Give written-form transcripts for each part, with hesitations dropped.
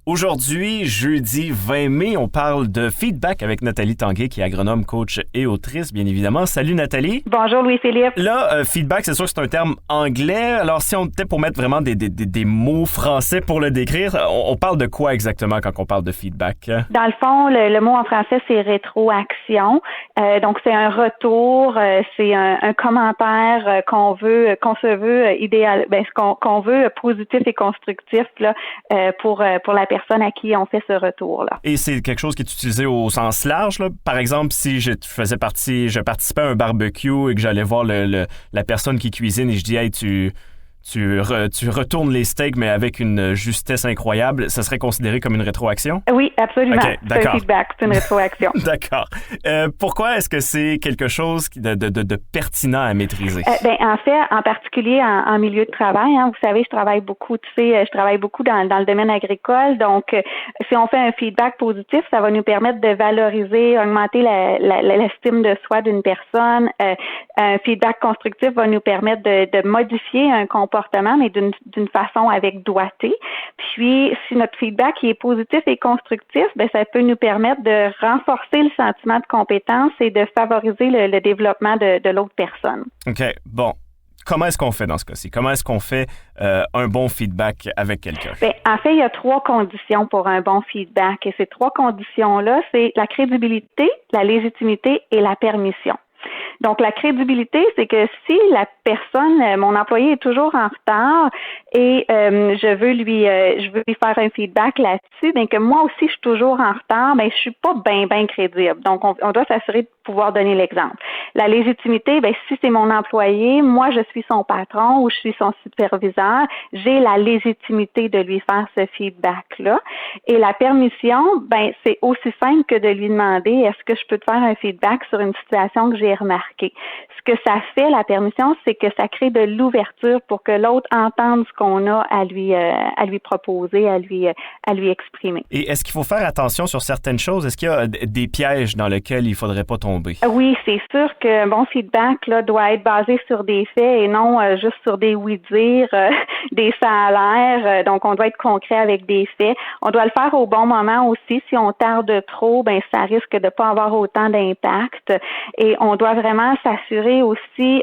Aujourd'hui, jeudi 20 mai, on parle de feedback avec Nathalie Tanguay, qui est agronome, coach et autrice, bien évidemment. Salut Nathalie. Bonjour Louis-Philippe. Là, feedback, c'est sûr que c'est un terme anglais. Alors, si on était pour mettre vraiment des mots français pour le décrire, on parle de quoi exactement quand on parle de feedback? Dans le fond, le mot en français, c'est rétroaction. Donc, c'est un retour, c'est un commentaire qu'on se veut idéal, qu'on veut positif et constructif là, pour la personne à qui on fait ce retour-là. Et c'est quelque chose qui est utilisé au sens large, là. Par exemple, si je participais à un barbecue et que j'allais voir la personne qui cuisine et je dis « Hey, tu retournes les steaks, mais avec une justesse incroyable », ça serait considéré comme une rétroaction? Oui, absolument. Okay, c'est un feedback, c'est une rétroaction. D'accord. Pourquoi est-ce que c'est quelque chose de pertinent à maîtriser? En fait, en particulier en milieu de travail, hein, vous savez, je travaille beaucoup dans le domaine agricole, donc si on fait un feedback positif, ça va nous permettre de valoriser, augmenter l'estime de soi d'une personne. Un feedback constructif va nous permettre de modifier un comportement, mais d'une façon avec doigté. Puis, si notre feedback est positif et constructif, ça peut nous permettre de renforcer le sentiment de compétence et de favoriser le développement de l'autre personne. OK. Bon. Comment est-ce qu'on fait dans ce cas-ci? Comment est-ce qu'on fait un bon feedback avec quelqu'un? En fait, il y a 3 conditions pour un bon feedback. Et ces 3 conditions-là, c'est la crédibilité, la légitimité et la permission. Donc, la crédibilité, c'est que si la personne, mon employé est toujours en retard et je veux lui faire un feedback là-dessus, que moi aussi je suis toujours en retard, je suis pas bien crédible. Donc, on doit s'assurer de pouvoir donner l'exemple. La légitimité, si c'est mon employé, moi je suis son patron ou je suis son superviseur, j'ai la légitimité de lui faire ce feedback-là. Et la permission, c'est aussi simple que de lui demander, est-ce que je peux te faire un feedback sur une situation que j'ai remarquée? Ce que ça fait, la permission, c'est que ça crée de l'ouverture pour que l'autre entende ce qu'on a à lui proposer, à lui exprimer. Et est-ce qu'il faut faire attention sur certaines choses? Est-ce qu'il y a des pièges dans lesquels il ne faudrait pas tomber? Oui, c'est sûr que bon feedback là doit être basé sur des faits et non juste sur des oui-dire, des salaires. Donc, on doit être concret avec des faits. On doit le faire au bon moment aussi. Si on tarde trop, ça risque de pas avoir autant d'impact. Et on doit vraiment s'assurer aussi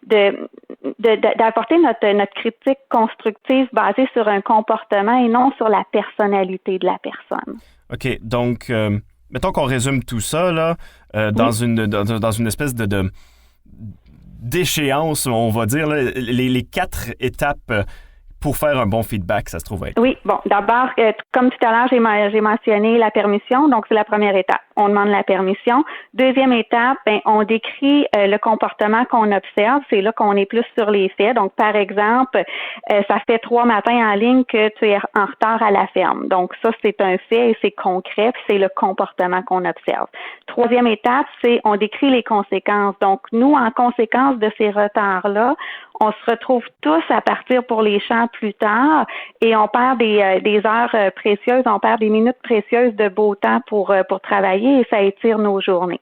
d'apporter notre critique constructive basée sur un comportement et non sur la personnalité de la personne. OK. Donc, mettons qu'on résume tout ça là, dans une espèce d'échéance, on va dire, là, les 4 étapes pour faire un bon feedback, ça se trouve être. Oui, bon, d'abord, comme tout à l'heure, j'ai mentionné la permission, donc c'est la première étape. On demande la permission. Deuxième étape, on décrit le comportement qu'on observe. C'est là qu'on est plus sur les faits. Donc, par exemple, ça fait 3 matins en ligne que tu es en retard à la ferme. Donc, ça, c'est un fait et c'est concret, puis c'est le comportement qu'on observe. Troisième étape, c'est on décrit les conséquences. Donc, nous, en conséquence de ces retards-là, on se retrouve tous à partir pour les champs plus tard et on perd des heures précieuses, on perd des minutes précieuses de beau temps pour travailler et ça étire nos journées.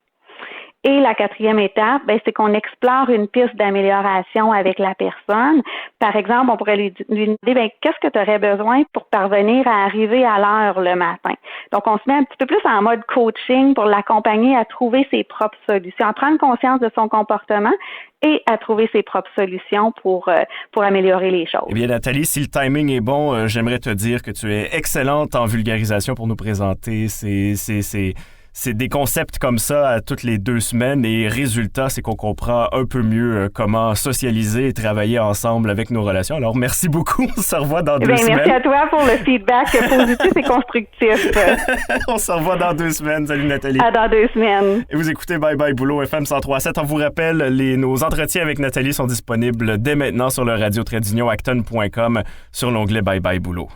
Et la 4e étape, c'est qu'on explore une piste d'amélioration avec la personne. Par exemple, on pourrait lui demander, qu'est-ce que tu aurais besoin pour parvenir à arriver à l'heure le matin? Donc, on se met un petit peu plus en mode coaching pour l'accompagner à trouver ses propres solutions, à prendre conscience de son comportement et à trouver ses propres solutions pour améliorer les choses. Eh bien, Nathalie, si le timing est bon, j'aimerais te dire que tu es excellente en vulgarisation pour nous présenter c'est des concepts comme ça à toutes les 2 semaines et résultat, c'est qu'on comprend un peu mieux comment socialiser et travailler ensemble avec nos relations. Alors, merci beaucoup. On se revoit dans 2 semaines. Merci à toi pour le feedback positif et constructif. On se revoit dans 2 semaines. Salut, Nathalie. À dans 2 semaines. Et vous écoutez Bye Bye Boulot FM 103.7. On vous rappelle, nos entretiens avec Nathalie sont disponibles dès maintenant sur le radio-acton.com sur l'onglet Bye Bye Boulot.